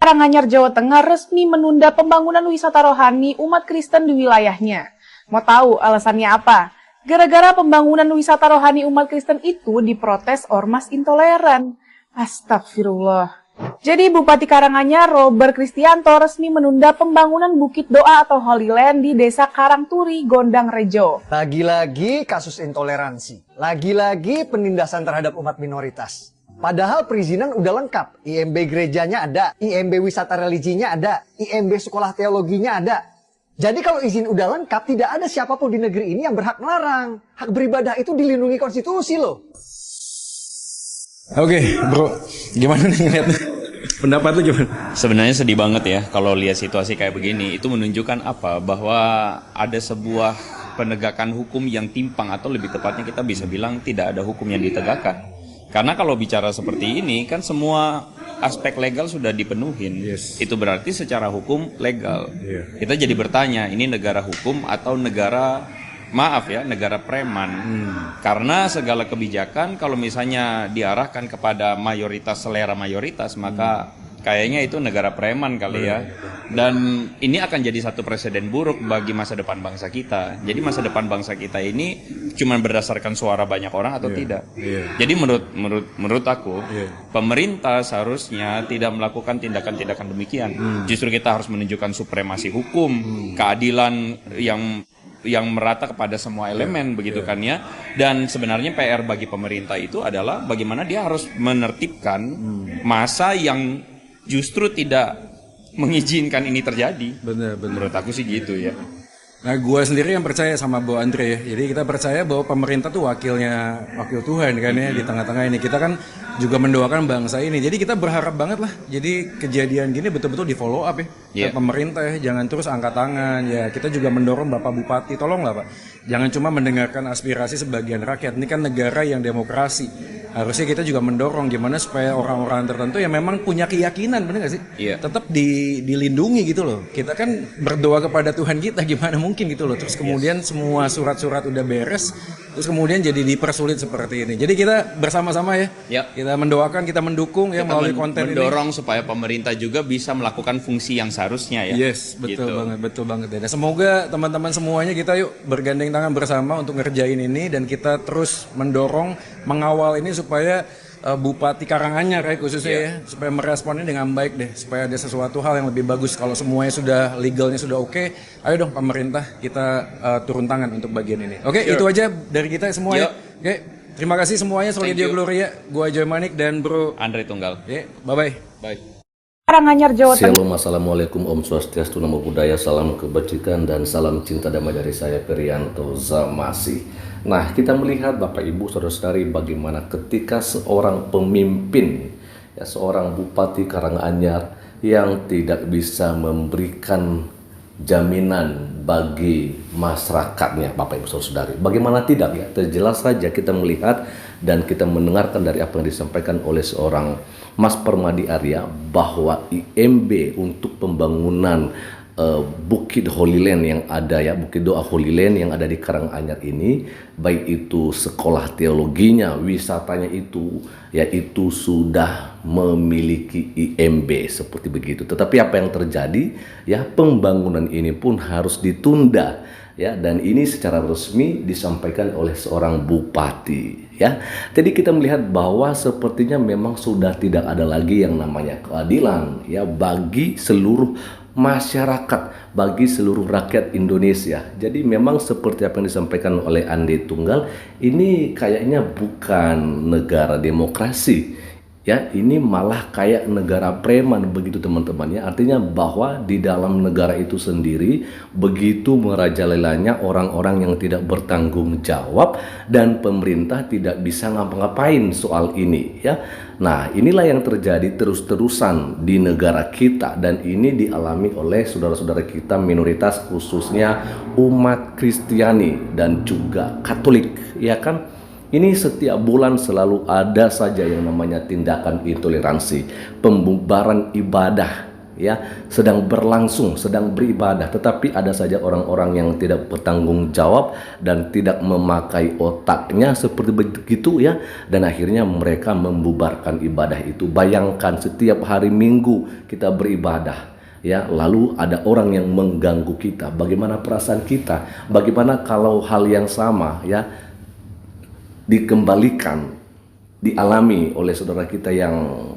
Karanganyar, Jawa Tengah resmi menunda pembangunan wisata rohani umat Kristen di wilayahnya. Mau tahu alasannya apa? Gara-gara pembangunan wisata rohani umat Kristen itu diprotes ormas intoleran. Astagfirullah. Jadi Bupati Karanganyar, Robert Kristianto resmi menunda pembangunan Bukit Doa atau Holy Land di Desa Karangturi, Gondang Rejo. Lagi-lagi kasus intoleransi. Lagi-lagi penindasan terhadap umat minoritas. Padahal perizinan udah lengkap, IMB gerejanya ada, IMB wisata religinya ada, IMB sekolah teologinya ada. Jadi kalau izin udah lengkap, tidak ada siapapun di negeri ini yang berhak melarang. Hak beribadah itu dilindungi konstitusi loh. Oke, bro, gimana nih ngeliatnya? Pendapat lu gimana? Sebenarnya sedih banget ya kalau lihat situasi kayak begini. Itu menunjukkan apa? Bahwa ada sebuah penegakan hukum yang timpang, atau lebih tepatnya kita bisa bilang tidak ada hukum yang ditegakkan. Karena kalau bicara seperti ini kan semua aspek legal sudah dipenuhin. Yes. Itu berarti secara hukum legal. Yeah. Kita jadi bertanya, ini negara hukum atau negara, maaf ya, negara preman. Karena segala kebijakan kalau misalnya diarahkan kepada mayoritas, selera mayoritas, maka kayaknya itu negara preman kali ya. Dan ini akan jadi satu presiden buruk bagi masa depan bangsa kita. Jadi masa depan bangsa kita ini cuma berdasarkan suara banyak orang atau tidak. Jadi menurut aku, pemerintah seharusnya tidak melakukan tindakan-tindakan demikian. Justru kita harus menunjukkan supremasi hukum, keadilan yang merata kepada semua elemen, begitu kan ya. Dan sebenarnya PR bagi pemerintah itu adalah bagaimana dia harus menertibkan masa yang justru tidak mengizinkan ini terjadi. Bener. Menurut aku sih gitu ya. Nah, gue sendiri yang percaya sama Bo Andre ya. Jadi kita percaya bahwa pemerintah tuh wakil Tuhan kan ya di tengah-tengah ini. Kita kan juga mendoakan bangsa ini. Jadi kita berharap banget lah. Jadi kejadian gini betul-betul di follow up ya. Ke pemerintah ya. Jangan terus angkat tangan ya. Kita juga mendorong Bapak Bupati, tolonglah Pak. Jangan cuma mendengarkan aspirasi sebagian rakyat. Ini kan negara yang demokrasi. Harusnya kita juga mendorong gimana supaya orang-orang tertentu yang memang punya keyakinan, benar nggak sih? Iya. Tetap dilindungi gitu loh. Kita kan berdoa kepada Tuhan kita, gimana mungkin gitu loh. Terus kemudian semua surat-surat udah beres, terus kemudian jadi dipersulit seperti ini. Jadi kita bersama-sama ya. Kita mendoakan, kita mendukung ya Kita melalui konten mendorong ini. supaya pemerintah juga bisa melakukan fungsi yang seharusnya ya. Yes, betul gitu. betul banget. Dan semoga teman-teman semuanya kita yuk bergandeng tangan bersama untuk ngerjain ini, dan kita terus mendorong, mengawal ini supaya Bupati Karanganyar ya khususnya ya, supaya meresponnya dengan baik deh, supaya ada sesuatu hal yang lebih bagus. Kalau semuanya sudah legalnya sudah oke, ayo dong pemerintah kita turun tangan untuk bagian ini. Oke, itu aja dari kita semua ya. Oke, terima kasih semuanya. Solidio Gloria, gua Joy Manik dan Bro Andre Tunggal. Oke, bye-bye. Bye. Karanganyar, Jawa Tengah. Shalom, assalamualaikum, Om Swastiastu, Namo Buddhaya, salam kebajikan dan salam cinta damai dari saya Perianto Zamasi. Nah, kita melihat Bapak Ibu Saudara-saudari bagaimana ketika seorang pemimpin, ya seorang Bupati Karanganyar yang tidak bisa memberikan jaminan bagi masyarakatnya, Bapak Ibu Saudara-saudari. Bagaimana tidak ya? Terjelas saja kita melihat dan kita mendengarkan dari apa yang disampaikan oleh seorang Mas Permadi Arya bahwa IMB untuk pembangunan Bukit Holy Land yang ada ya, Bukit Doa Holy Land yang ada di Karanganyar ini, baik itu sekolah teologinya, wisatanya itu, yaitu sudah memiliki IMB seperti begitu. Tetapi apa yang terjadi ya, pembangunan ini pun harus ditunda ya, dan ini secara resmi disampaikan oleh seorang bupati ya. Jadi kita melihat bahwa sepertinya memang sudah tidak ada lagi yang namanya keadilan ya bagi seluruh masyarakat, bagi seluruh rakyat Indonesia. Jadi memang seperti apa yang disampaikan oleh Andi Tunggal, ini kayaknya bukan negara demokrasi ya, ini malah kayak negara preman begitu teman-teman ya. Artinya bahwa di dalam negara itu sendiri begitu merajalelanya orang-orang yang tidak bertanggung jawab, dan pemerintah tidak bisa ngapa-ngapain soal ini ya. Nah, inilah yang terjadi terus-terusan di negara kita, dan ini dialami oleh saudara-saudara kita minoritas, khususnya umat Kristiani dan juga Katolik ya kan. Ini setiap bulan selalu ada saja yang namanya tindakan intoleransi, pembubaran ibadah ya, sedang berlangsung, sedang beribadah, tetapi ada saja orang-orang yang tidak bertanggung jawab dan tidak memakai otaknya seperti begitu ya, dan akhirnya mereka membubarkan ibadah itu. Bayangkan setiap hari Minggu kita beribadah ya, lalu ada orang yang mengganggu kita. Bagaimana perasaan kita? Bagaimana kalau hal yang sama ya dikembalikan, dialami oleh saudara kita yang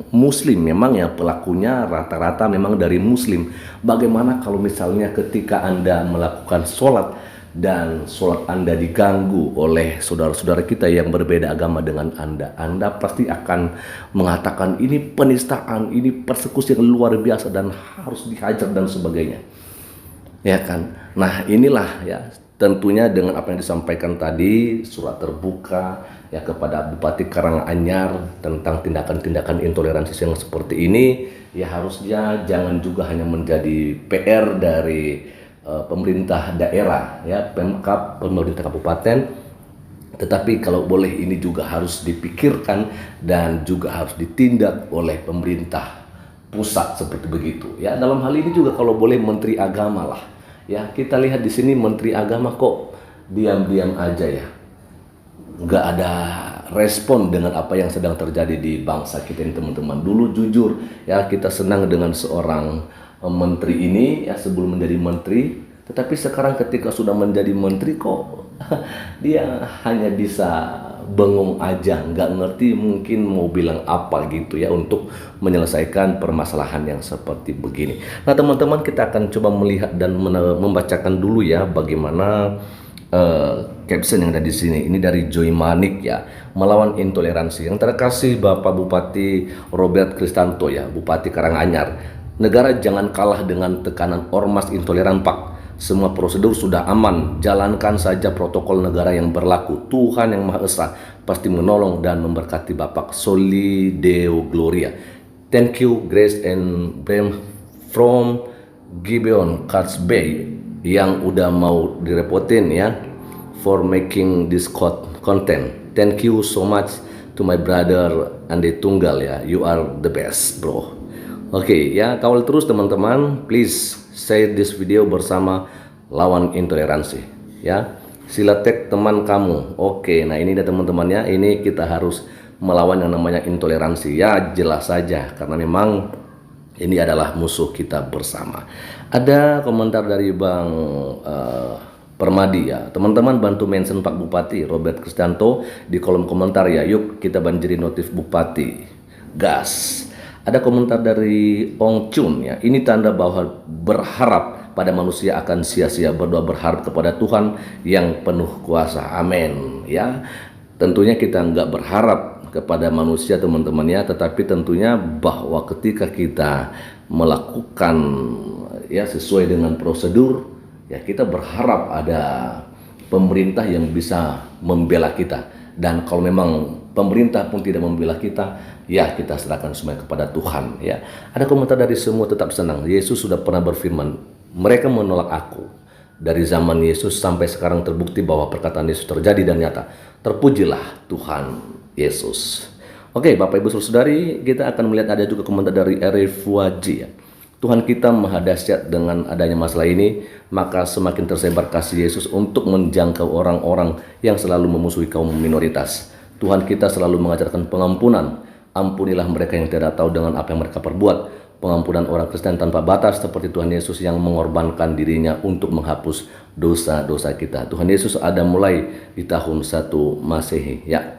muslim? Memang ya pelakunya rata-rata memang dari muslim. Bagaimana kalau misalnya ketika Anda melakukan sholat dan sholat Anda diganggu oleh saudara-saudara kita yang berbeda agama dengan Anda? Anda pasti akan mengatakan ini penistaan, ini persekusi yang luar biasa dan harus dihajar dan sebagainya, ya kan? Nah inilah ya, tentunya dengan apa yang disampaikan tadi, surat terbuka ya kepada Bupati Karanganyar tentang tindakan-tindakan intoleransi yang seperti ini, ya harusnya jangan juga hanya menjadi PR dari pemerintah daerah ya, Pemkab, pemerintah kabupaten, tetapi kalau boleh ini juga harus dipikirkan dan juga harus ditindak oleh pemerintah pusat seperti begitu ya. Dalam hal ini juga kalau boleh Menteri Agama lah. Ya, kita lihat di sini Menteri Agama kok diam-diam aja ya, nggak ada respon dengan apa yang sedang terjadi di bangsa kita ini, teman-teman. Dulu jujur ya kita senang dengan seorang menteri ini ya sebelum menjadi menteri, tetapi sekarang ketika sudah menjadi menteri kok dia hanya bisa bengong aja, nggak ngerti mungkin mau bilang apa gitu ya untuk menyelesaikan permasalahan yang seperti begini. Nah teman-teman, kita akan coba melihat dan membacakan dulu ya bagaimana caption yang ada di sini. Ini dari Joy Manik ya, melawan intoleransi. Yang terkasih Bapak Bupati Robert Kristanto ya, Bupati Karanganyar, negara jangan kalah dengan tekanan ormas intoleran Pak. Semua prosedur sudah aman, jalankan saja protokol negara yang berlaku. Tuhan yang Maha Esa pasti menolong dan memberkati Bapak. Soli Deo Gloria. Thank you Grace and Bram from Gibeon, Cards Bay, yang udah mau direpotin ya for making this content. Thank you so much to my brother Ande Tunggal ya. You are the best bro. Oke ya, kawal terus teman-teman. Please share this video bersama lawan intoleransi ya. Sila tag teman kamu. Oke, nah ini dia teman-temannya. Ini kita harus melawan yang namanya intoleransi ya, jelas saja karena memang ini adalah musuh kita bersama. Ada komentar dari Bang Permadi ya. Teman-teman bantu mention Pak Bupati Robert Kristanto di kolom komentar ya. Yuk kita banjiri notif Bupati. Gas. Ada komentar dari Ong Chun ya. Ini tanda bahwa berharap pada manusia akan sia-sia, berdoa berharap kepada Tuhan yang penuh kuasa. Amin ya. Tentunya kita nggak berharap kepada manusia teman-teman ya, tetapi tentunya bahwa ketika kita melakukan ya sesuai dengan prosedur ya, kita berharap ada pemerintah yang bisa membela kita. Dan kalau memang pemerintah pun tidak membela kita, ya kita serahkan semua kepada Tuhan ya. Ada komentar dari Semua Tetap Senang. Yesus sudah pernah berfirman, mereka menolak aku. Dari zaman Yesus sampai sekarang terbukti bahwa perkataan Yesus terjadi dan nyata. Terpujilah Tuhan Yesus. Oke, Bapak Ibu Saudari, kita akan melihat ada juga komentar dari Arif Waji ya. Tuhan kita maha dahsyat, dengan adanya masalah ini maka semakin tersebar kasih Yesus untuk menjangkau orang-orang yang selalu memusuhi kaum minoritas. Tuhan kita selalu mengajarkan pengampunan. Ampunilah mereka yang tidak tahu dengan apa yang mereka perbuat. Pengampunan orang Kristen tanpa batas seperti Tuhan Yesus yang mengorbankan dirinya untuk menghapus dosa-dosa kita. Tuhan Yesus ada mulai di tahun 1 Masehi ya.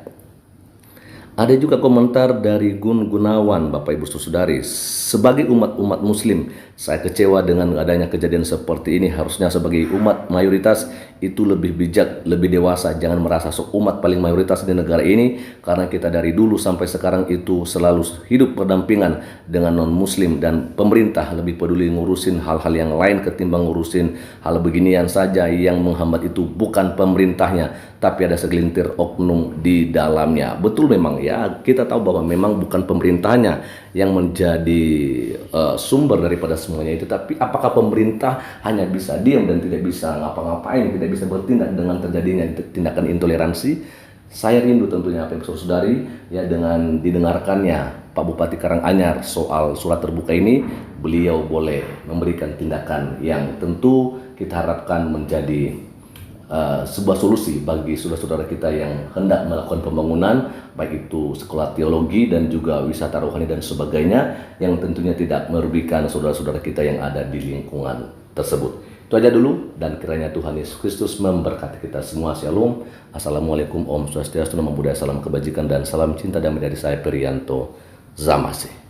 Ada juga komentar dari Gun Gunawan, Bapak Ibu Saudari. Sebagai umat Muslim, saya kecewa dengan adanya kejadian seperti ini. Harusnya sebagai umat mayoritas itu lebih bijak, lebih dewasa. Jangan merasa sok umat paling mayoritas di negara ini, karena kita dari dulu sampai sekarang itu selalu hidup berdampingan dengan non-Muslim, dan pemerintah lebih peduli ngurusin hal-hal yang lain ketimbang ngurusin hal beginian saja. Yang menghambat itu bukan pemerintahnya, tapi ada segelintir oknum di dalamnya. Betul memang ya, kita tahu bahwa memang bukan pemerintahnya yang menjadi sumber daripada semuanya itu. Tapi apakah pemerintah hanya bisa diam dan tidak bisa ngapa-ngapain, tidak bisa bertindak dengan terjadinya tindakan intoleransi? Saya rindu tentunya Bapak Ibu Saudari ya dengan didengarkannya Pak Bupati Karanganyar soal surat terbuka ini, beliau boleh memberikan tindakan yang tentu kita harapkan menjadi sebuah solusi bagi saudara-saudara kita yang hendak melakukan pembangunan, baik itu sekolah teologi dan juga wisata rohani dan sebagainya, yang tentunya tidak merugikan saudara-saudara kita yang ada di lingkungan tersebut. Itu aja dulu, dan kiranya Tuhan Yesus Kristus memberkati kita semua. Shalom. Assalamualaikum, Om Swastiastu, Namo Buddhaya, salam kebajikan dan salam cinta damai dari saya Perianto Zamasi.